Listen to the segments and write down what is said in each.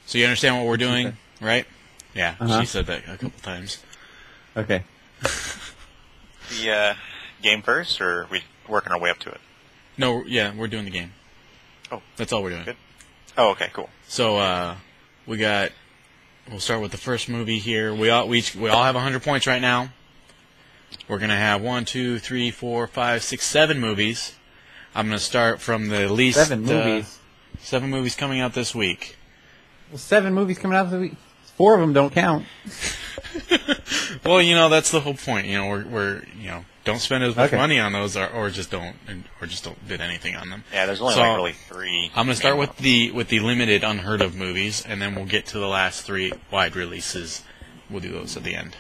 So you understand what we're doing, right? Yeah, Uh-huh. she said that a couple times. Okay. The game first, or are we working our way up to it? No, yeah, we're doing the game. Oh. That's all we're doing. Good. Oh, okay, cool. So we'll start with the first movie here. We all have 100 points right now. We're gonna have 1, 2, 3, 4, 5, 6, 7 movies. I'm gonna start from the least. 7 movies. 7 movies coming out this week. Well, 7 movies coming out this week. 4 of them don't count. Well, that's the whole point. We're don't spend as much money on those, or just don't bid anything on them. Yeah, there's only really 3. I'm gonna start with the limited unheard of movies, and then we'll get to the last 3 wide releases. We'll do those at the end.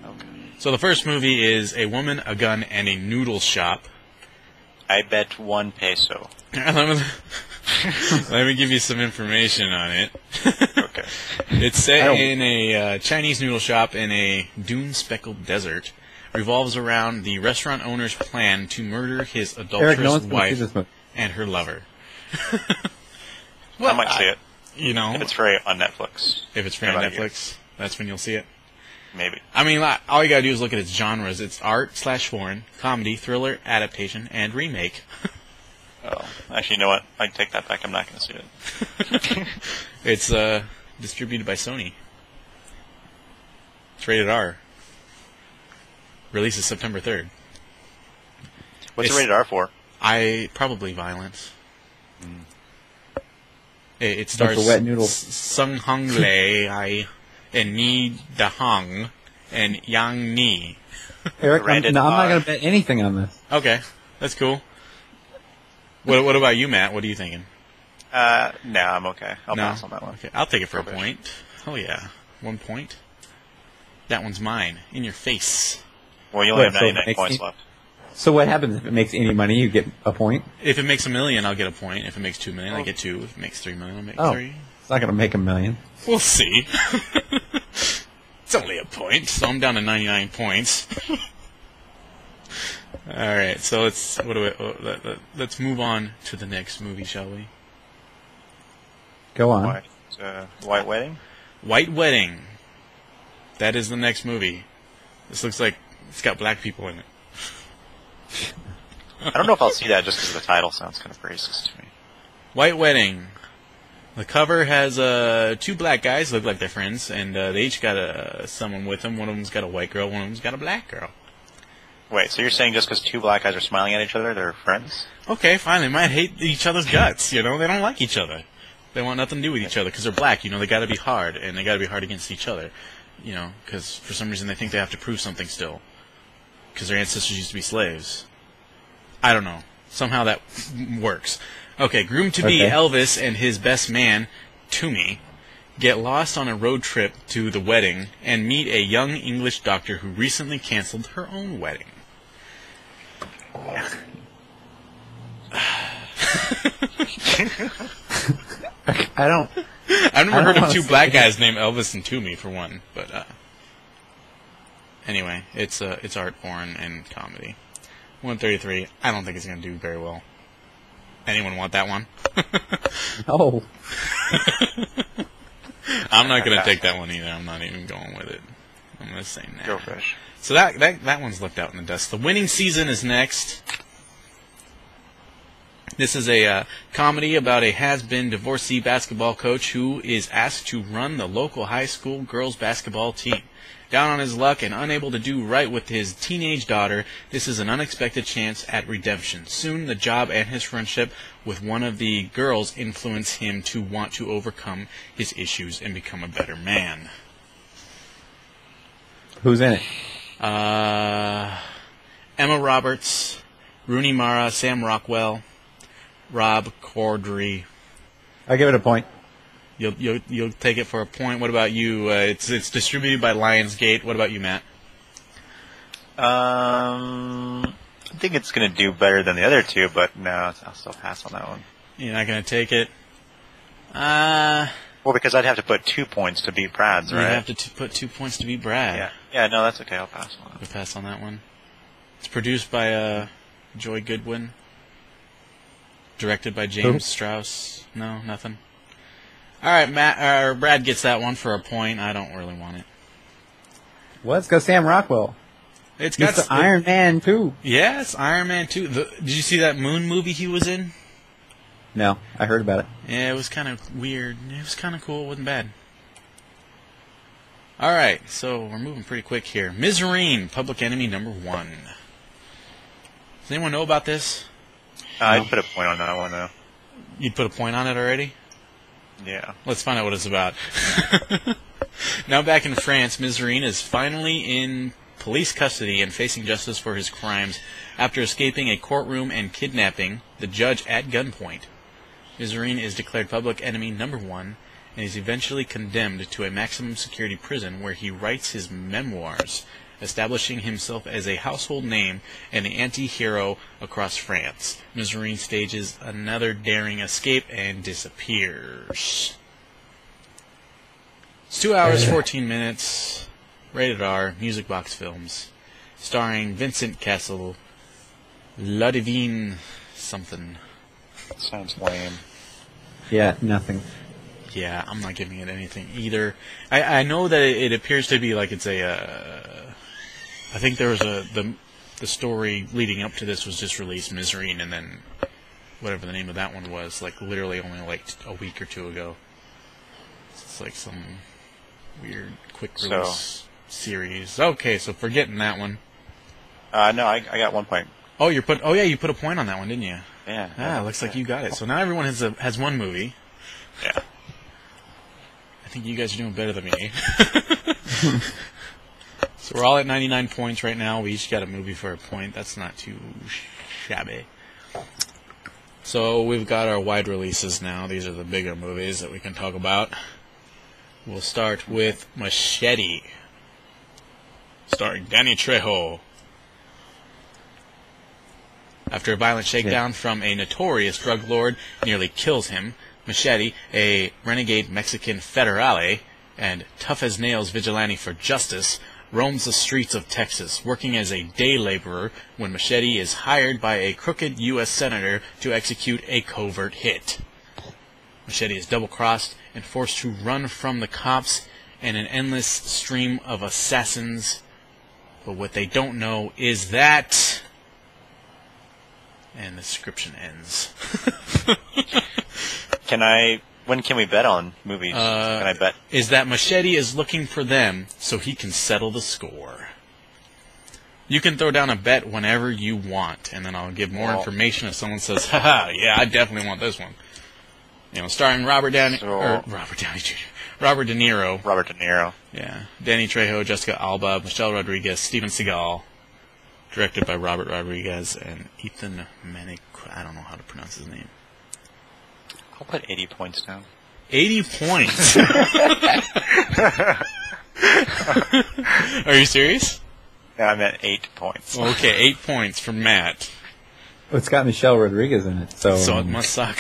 Okay. So the first movie is A Woman, a Gun, and a Noodle Shop. I bet 1 peso. Let me give you some information on it. Okay. It's set in a Chinese noodle shop in a dune-speckled desert. Revolves around the restaurant owner's plan to murder his adulterous wife and her lover. Well, I might see it. If it's free on Netflix. If it's free on Netflix, that's when you'll see it. Maybe. I mean, all you gotta do is look at its genres. It's art/foreign, comedy, thriller, adaptation, and remake. Oh, actually, you know what? I take that back. I'm not going to see it. It's distributed by Sony. It's rated R. Releases September 3rd. What's it rated R for? Probably violence. It stars wet noodle. Sung Hung Lei and Ni Da Hong and Yang Ni. Eric, I'm not going to bet anything on this. Okay, that's cool. What about you, Matt? What are you thinking? No, I'm okay. I'll pass on that one. Okay, I'll take it for a point. Oh yeah, 1 point. That one's mine. In your face. Well, you only have 99 points left. So what happens if it makes any money? You get a point? If it makes $1 million, I'll get a point. If it makes $2 million, I get 2. If it makes $3 million, I'll make 3. It's not going to make $1 million. We'll see. It's only a point, so I'm down to 99 points. All right, so let's move on to the next movie, shall we? Go on. White Wedding? White Wedding. That is the next movie. This looks like it's got black people in it. I don't know if I'll see that just because the title sounds kind of racist to me. White Wedding. The cover has 2 black guys, look like they're friends, and they each got someone with them. One of them's got a white girl, one of them's got a black girl. Wait, so you're saying just because 2 black guys are smiling at each other, they're friends? Okay, fine. They might hate each other's guts, They don't like each other. They want nothing to do with each other because they're black, They got to be hard, and they got to be hard against each other, because for some reason they think they have to prove something still, because their ancestors used to be slaves. I don't know. Somehow that works. Okay, groom-to-be Elvis and his best man, Toomey, get lost on a road trip to the wedding and meet a young English doctor who recently canceled her own wedding. I've never heard of 2 black guys named Elvis and Toomey, for one, but anyway, it's art, foreign, and comedy. 133. I don't think it's going to do very well. Anyone want that one? No. I'm not going to take that one either. I'm not even going with it. I'm going to say nah. Go fish. So that one's left out in the dust. The Winning Season is next. This is a comedy about a has-been divorcee basketball coach who is asked to run the local high school girls basketball team. Down on his luck and unable to do right with his teenage daughter, this is an unexpected chance at redemption. Soon, the job and his friendship with one of the girls influence him to want to overcome his issues and become a better man. Who's in it? Emma Roberts, Rooney Mara, Sam Rockwell, Rob Corddry. I'll give it a point. You'll take it for a point. What about you? It's distributed by Lionsgate. What about you, Matt? I think it's going to do better than the other 2, but no, I'll still pass on that one. You're not going to take it? Well, because I'd have to put 2 points to beat Brad's, right? You have to put 2 points to beat Brad. Yeah, no, that's okay. I'll pass on that. We'll pass on that one. It's produced by Joy Goodwin. Directed by James Strauss. No, nothing. All right, Brad gets that one for a point. I don't really want it. Let's go Sam Rockwell. It's got Mr. Iron Man 2. Yeah, it's Iron Man 2. Did you see that Moon movie he was in? No, I heard about it. Yeah, it was kind of weird. It was kind of cool. It wasn't bad. All right, so we're moving pretty quick here. Mizraim, Public Enemy #1. Does anyone know about this? I put a point on that one, though. You put a point on it already? Yeah. Let's find out what it's about. Now back in France, Mizraim is finally in police custody and facing justice for his crimes after escaping a courtroom and kidnapping the judge at gunpoint. Mizraim is declared public enemy #1 and is eventually condemned to a maximum security prison where he writes his memoirs, establishing himself as a household name and the anti-hero across France. Mizraim stages another daring escape and disappears. It's 2 hours, 14 minutes, rated R, Music Box Films, starring Vincent Cassel, Ludivine something. Sounds lame. Yeah, nothing. Yeah, I'm not giving it anything either. I know that it appears to be like it's a... I think there was the story leading up to this was just released, Mizraim, and then whatever the name of that one was, like literally only like a week or two ago. It's like some weird quick release series. Okay, so forgetting that one. No, I got 1 point. Oh, you put a point on that one, didn't you? Yeah. Ah, looks like you got it. So now everyone has one movie. Yeah. I think you guys are doing better than me. So we're all at 99 points right now. We each got a movie for a point. That's not too shabby. So we've got our wide releases now. These are the bigger movies that we can talk about. We'll start with Machete, starring Danny Trejo. After a violent shakedown from a notorious drug lord nearly kills him, Machete, a renegade Mexican federale and tough-as-nails vigilante for justice, roams the streets of Texas, working as a day laborer when Machete is hired by a crooked U.S. senator to execute a covert hit. Machete is double-crossed and forced to run from the cops and an endless stream of assassins. But what they don't know is that... And the description ends. When can we bet on movies? Can I bet? Is that Machete is looking for them so he can settle the score. You can throw down a bet whenever you want, and then I'll give more information if someone says, haha, yeah, I definitely want this one. You know, starring Robert De Niro. Robert De Niro. Yeah. Danny Trejo, Jessica Alba, Michelle Rodriguez, Steven Seagal. Directed by Robert Rodriguez and Ethan Manick. I don't know how to pronounce his name. I'll put 80 points down. 80 points? Are you serious? No, I meant 8 points. Okay, 8 points from Matt. Well, it's got Michelle Rodriguez in it, so So it must suck.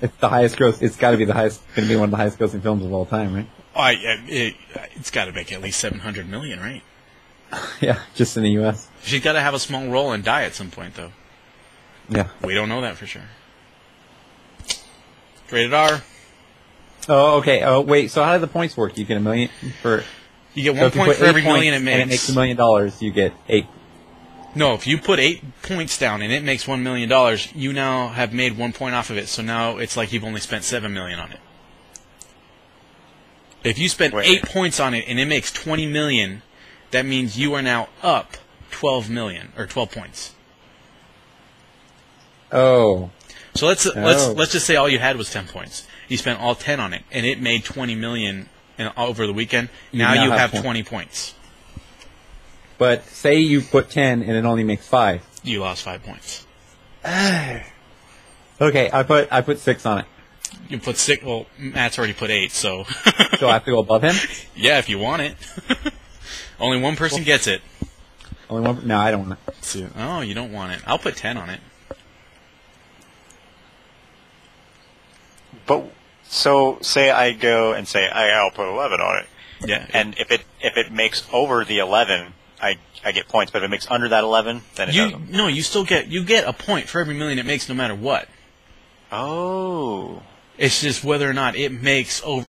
it's the highest gross. It's got to be going to be one of the highest grossing films of all time, right? It's got to make at least $700 million, right? Yeah, just in the U.S. She's got to have a small role and die at some point, though. Yeah. We don't know that for sure. Rated R. Oh, okay. Oh, wait. So how do the points work? You get $1 million for. You get 1 point for every million it makes. And it makes $1 million. You get 8. No, if you put 8 points down and it makes $1 million, you now have made 1 point off of it. So now it's like you've only spent $7 million on it. If you spent 8 points on it and it makes $20 million, that means you are now up 12 million or 12 points. Oh. So let's just say all you had was 10 points. You spent all 10 on it, and it made 20 million over the weekend. Now you have 20 points. But say you put 10 and it only makes 5. You lost 5 points. Okay, I put 6 on it. You put 6. Well, Matt's already put 8, so. So I have to go above him? Yeah, if you want it. Only one person gets it. Only one? No, I don't want it. Oh, you don't want it. I'll put 10 on it. But so say I go and say I'll put 11 on it. Yeah. And if it makes over the 11, I get points. But if it makes under that 11, then it doesn't. No, you still get a point for every million it makes, no matter what. Oh. It's just whether or not it makes over